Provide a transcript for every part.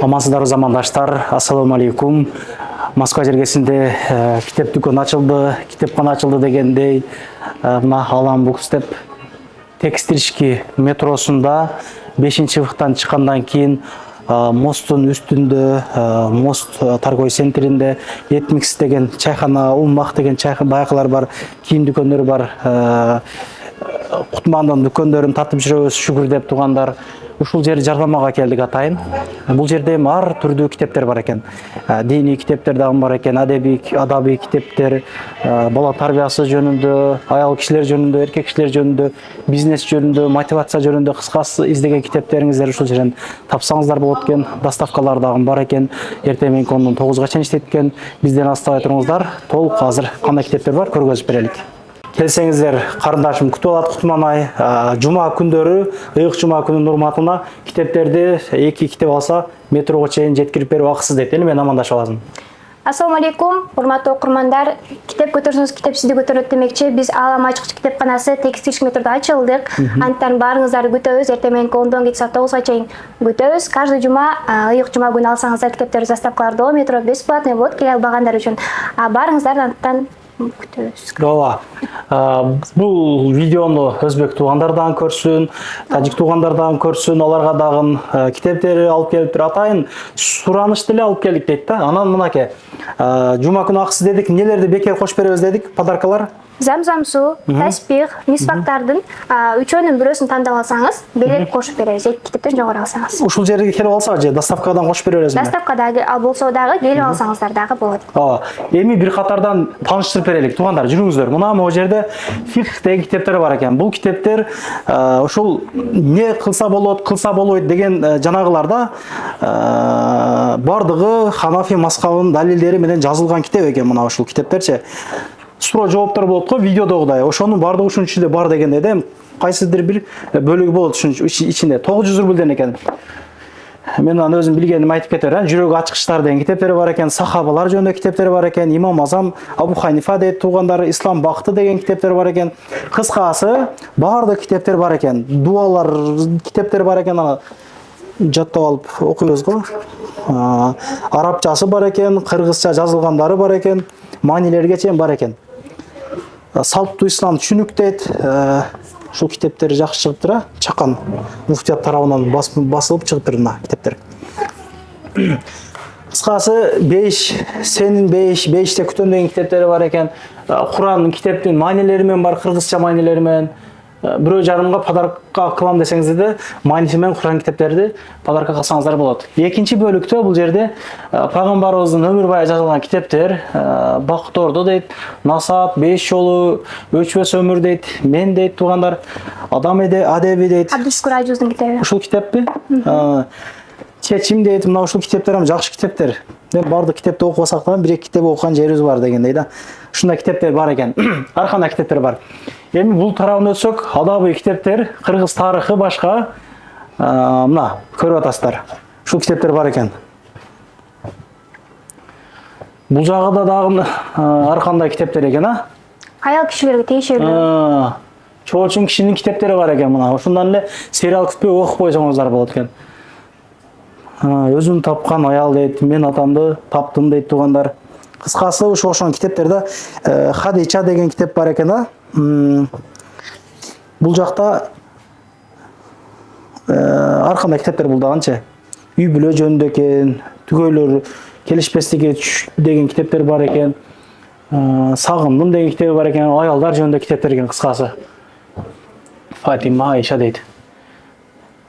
Амансыздар замандаштар, ассаламу алейкум. Москва жергесинде китеп дүкөн ачылды, китепкана ачылды дегендей, мына Алан Букс деп текстильшки метросунда 5-сыныптан чыккандан кийин Мосттун үстүндө, Мост торговый центринде Etmix деген чайхана, Улмак деген чайхана байкалар бар, кийим дүкөндөрү бар. Кутмандын дүкөндөрүн тартып жүрөбүз, шүгүр деп тугандар. Ушул жер жардамага келдик атайын. Бул жерде ар түрдүү китептер бар экен. Диний китептер дагы бар экен, адабий китептер, бала тарбиясы жөнүндө, аял кишилер жөнүндө, эркек кишилер жөнүндө, бизнес жөнүндө, мотивация жөнүндө кыскасы издеген китептериңиздер ушул жерден тапсаңыздар болот экен. Доставкалар дагы бар экен. Эртең мененки 9-га чейин иштейт экен. Бизден астабай туруңуздар. Толук азыр кандай китептер бар көргөзүп берелик. Келсеңиздер, карындашым күтүп алат Кутманай. Жума күндөрү, ыйык жума күнүнүн урматына китептерди 2 китеп алса, метрого чейин жеткирип берип акысыз дейт. Эли мен амандашып аласың. Ассаламу алейкум, урматтуу окурмандар. Китеп көтөрсөңүз, китеп сизди көтөрөт демекчи. Биз Алам ачкыч китепканасы текстильшки метродо ачылдык. Анттан баарыңыздарды күтөбүз. Эртең мененки 10-дон кече 9-га чейин күтөбүз. Каждый жума, ыйык жума күнү алсаңыздар китептерди заставкаларда метро бесплатный болот, келе албагандар үчүн. Баарыңыздарды анттан күтөбүз. Ооба. Бул видеону өзбек туугандардан көрсүн, тажик туугандардан көрсүн, аларга дагы китептери алып келип атайын сураныш деле алып келдик дейт да. Анан мынакей, жума күнү акысыз дедик, нелерди бекер кош беребиз дедик, подаркалар? Замзам суу, таспих, мисвактардын үчөөнүн бирөөсүн тандап алсаңыз, белек кошуп беребиз. 2 китептен жогору алсаңыз. Ушул жерге келип алса же доставкадан кошуп бере бересизби? Доставкадагы болсо дагы келип алсаңыздар дагы болот. Ооба. Эми бир катардан тааныштырып берелик. Туугандар, жүрүңүздөр. Мына могу жерде фикх деген китептер бар экен. Бул китептер ушул не кылса болот, кылса болбойт деген жанагыларда бардыгы Ханафи мазхабынын далилдери менен жазылган китеп экен. Мына ушул китептерчи. Суроо жооптор болот го видеодогудай. Ошонун бардыгы ушунун ичинде бар дегенде де кайсыдыр бир бөлүгү болот ушунун ичинде. 900 рубльден экен. Мен аны өзүм билгенимди айтып кетермин. Жүрөгү ачкычтар деген китептери бар экен, сахабалар жөнүндө китептери бар экен, Имам Азам Абу Ханифа дейт туугандары, Ислам бакыты деген китептер бар экен. Кыскасы, баардык китептер бар экен. Дуалар китептер бар экен, аны жаттап алып окуйбуз го. Арабчасы бар экен, кыргызча жазылгандары бар экен, маанилерге чейин бар экен. Салттуу ислам түшүнүк дейт. Ушул китептер жакшы чыгыптыр, чакан муфтият тарабынан басылып чыгыптыр мына китептер. Кыскасы 5, сенин 5 күтөм деген китептери бар экен. Куранын китептин маанилери менен бар, кыргызча маанилери менен. Бирөө жарымга подарка кылам десеңиз де, майниси менен Куран китептерди подарка кылсаңыздар болот. Экинчи бөлүктө бул жерде пайгамбарыбыздын өмүр баю жазылган китептер, Бакыт Ордо дейт, Насаат 5 жолу, Өчпөс өмүр дейт, Мен дейт туугандар, Адам адеби дейт. Абдушкур Ажуздун китеби. Ушул китеппи? Чечим дейт, мына ушул китептер жакшы китептер. Мен бардык китепти окубасак да, 1-2 китеп окуган жерибиз бар дегендей да. Ушундай китептер бар экен. Ар кандай китептер бар. Эми бул тарабын өтсөк, адабый китептер, кыргыз тарыхы башка, мына көрүп атасыздар. Ушул китептер бар экен. Бул жагында дагы ар кандай китептер экен, Аял кишилерге тиешелүү. Чоочун кишинин китептери бар экен мына. Ошондон эле сериал күтпөй окуп койсоңуздар болот экен. Өзүм тапкан аял дейт, мен атамды таптым дейт туугандар. Кыскасы ошол китептерде Хадича деген китеп бар экен, Бул жакта ар кандай китептер бул дагынчы. Үй бүлө жөнүндө экен, түгөйлөр келишпестиги деген китептер бар экен. Сагындым деген китеби бар экен, аялдар жөнүндө китептер экен кыскасы. Фатима, Айша дейт.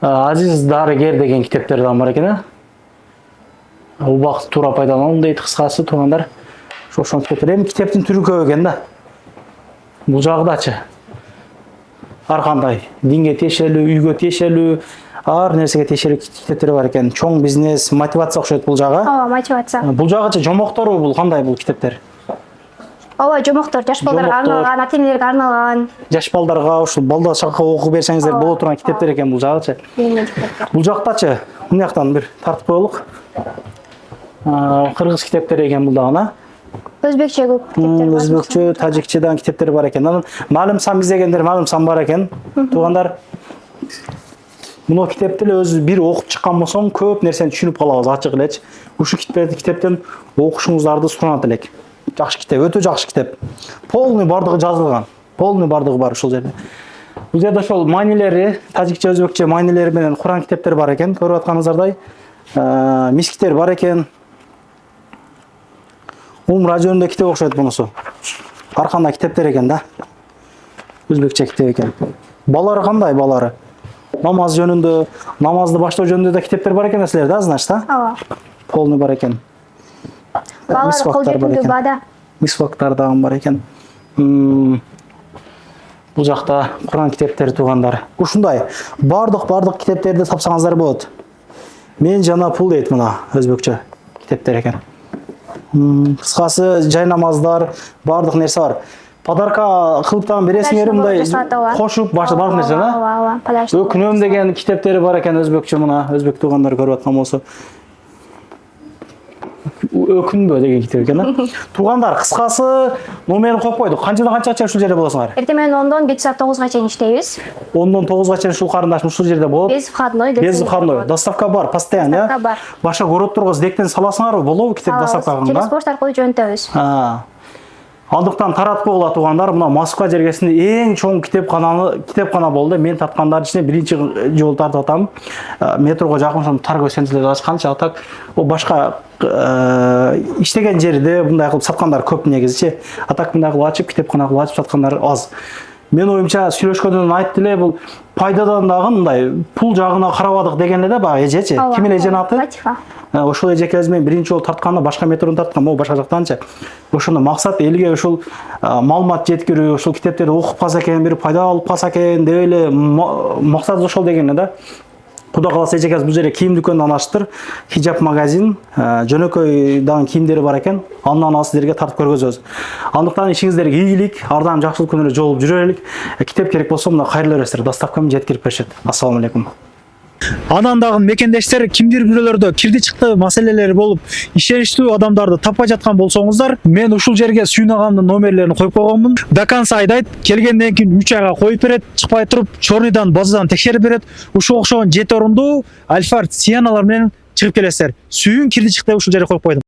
Азиз дарыгер деген китептер да бар экен, Убакытты туура пайдалануу дейт кыскасы туугандар. Ошол китептер эми китептин түрү көп экен да. Бул жагдачы. Ар кандай динге тиешелүү, үйгө тиешелүү, ар нерсеге тиешелүү китептер бар экен. Чоң бизнес, мотивация окшойт бул жагы. Ооба, мотивация. Бул жагычы жомоктору бул кандай бул китептер? Ооба, жомоктор жаш балдарга арналган, ата-энелерге арналган. Жаш балдарга ушул балдар чакка окуп берсеңиздер боло турган китептер экен бул жагычы. Бул жактачы мына жактан бир тартып коелук. Кыргыз китептери экен бул дагы, Өзбекче көп китептер бар. Өзбекче, тажикчедан китептер бар экен. Анан маалым сан издегендер маалым сан бар экен. Туугандар, Мына китепти эле өзү бир окуп чыккан болсоң, көп нерсени түшүнүп калабыз ачык элечи. Ушул китептен окушуңуздарды суранат элек. Жакшы китеп, өтө жакшы китеп. Полный бардыгы жазылган. Полный бардыгы бар ушул жерде. Бул жерде ошол маанилери, тажикче, өзбекче маанилери менен Куран китептери бар экен. Көрүп атканыңыздардай, мискитер бар экен. Умра жөнүндө китеп окшойт бунусу. Ар кандай китептер экен да. Өзбекче китеп экен. Балары кандай балары? Намаз жөнүндө, намазды баштоо жөнүндө да китептер бар экен силерде, да, значит, да? Ооба. Полный бар экен. Балалар кол жетимдүү бада. Мисвактар дагы бар экен. Бул жакта Куран китептери туугандар. Ушундай бардык китептерди тапсаңыздар болот. Мен жана пул дейт мына өзбекче китептер экен. Кыскасы жай намаздар, бардык нерсе бар. Подарка кылып тагын бересиңер мындай кошуп бардык нерсе, да? Ооба, ооба. Өкүнөм деген китептери бар экен өзбекче мына, өзбек туугандар көрүп аткан болсо. Өкүнбө деген китеп экен, да? Туугандар, кыскасы номерин коюп койдук. Канчадан канчача ушул жерде болосуңар? Эртең менен 10дон кеч саат 9га чейин иштейбиз. 10дон 9га чейин ушул карындашым ушул жерде болот. Без входной. Без входной. Доставка бар, постоянно, Доставка бар. Башка көрөт тургуз дектен саласыңарбы? Болобу китеп доставкага? Через почта аркылуу жөнөтөбүз. Андыктан тараткыла туугандар, мына Москва жергесинде эң чоң китепкана болду. Мен тарткандар ичинде биринчи жолу тартып атам. Метрого жакын ошону торговый центрлер ачканча так. О башка иштеген жерде мындай кылып саткандар көп негизичи. Атак мындай кылып ачып, китепкана кылып ачып саткандар аз. Мен оюмча сүйлөшкөндөн айтты эле, бул пайдадан дагы мындай пул жагына карабадык деген эле да баягы эжечи. Ким эле эженин аты? Латифа. Ошол эжекебиз менен биринчи жолу тартканда башка метрон тарткан, могу башка жактанчы. Ошондо максат элге ушул маалымат жеткирүү, ушул китептерди окуп калса экен, бир пайда алып калса экен деп эле максат ошол деген эле да. Куда каласа эжекебиз бул жерге кийим дүкөнүн ачтыр, хиджаб магазин, жөнөкөй дагы кийимдери бар экен. Андан ал сиздерге тартып көргөзөбүз. Андыктан ишиңиздерге ийгилик, ар дайым жакшылык күнү эле жолуп жүрөлүк. Китеп керек болсо мына кайрылып бересиздер, доставка менен жеткирип беришет. Ассаламу алейкум. Анан дагы мекендештер кимдир бирөөлөрдө кирди чыкты маселелери болуп, ишеничтүү адамдарды таппай жаткан болсоңуздар, мен ушул жерге сүйүнагамдын номерлерин коюп койгонмун. До конца айдайт, келгенден кийин 3 айга коюп берет, чыкпай туруп, чорныйдан базадан текшерип берет. Ушул окшогон 7 орундуу Альфард Сиеналар менен чыгып келесиздер. Сүйүн кирди чыкты ушул жерге коюп койдум.